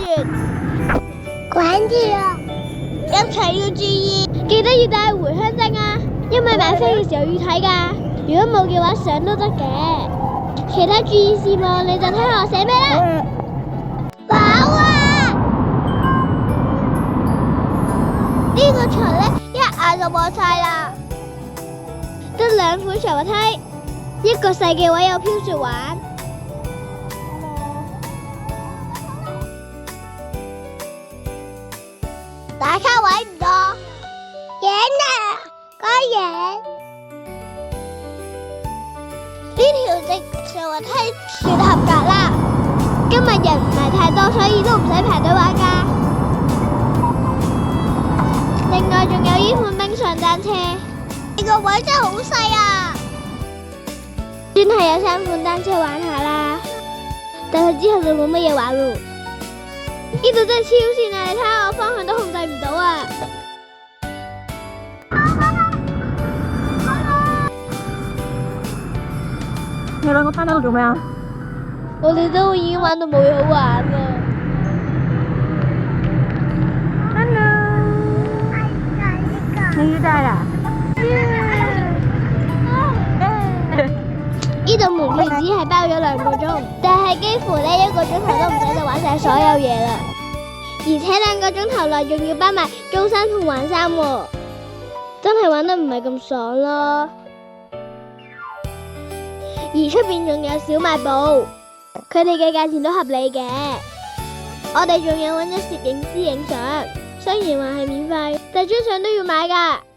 園。滾住啊！一齊要注意，記得要帶回鄉證啊，因為買飛嘅時候要睇㗎。如果冇嘅話，上都得嘅。其他注意事項你就睇下我寫咩啦。跑啊！呢個場呢，一眼就望晒啦。得2款滑梯，一個細嘅位有飄雪玩。打卡位唔多，贏啦！該贏。呢條直滑梯算合格啦。今日人唔係太多，所以都唔使排隊玩㗎。另外仲有呢款冰上單車，呢個位真係好細啊！真係有3款單車玩下啦，但係之後就冇乜嘢玩咯。呢度真係超線啊！你睇下我方向都控制唔到啊！你兩個攤喺度做咩啊？我哋都已經玩到冇嘢好玩啦。你要帶啦？呢度門票只係包咗2個鐘，但係幾乎呢1個鐘頭都唔使就玩晒所有嘢啦。而且2個鐘頭內仲要包埋中山同環山喎，真係玩得唔係咁爽咯。而出邊仲有小賣部，佢哋嘅價錢都合理嘅。我哋仲有揾咗攝影師影相，雖然話係免費，但張相都要買㗎。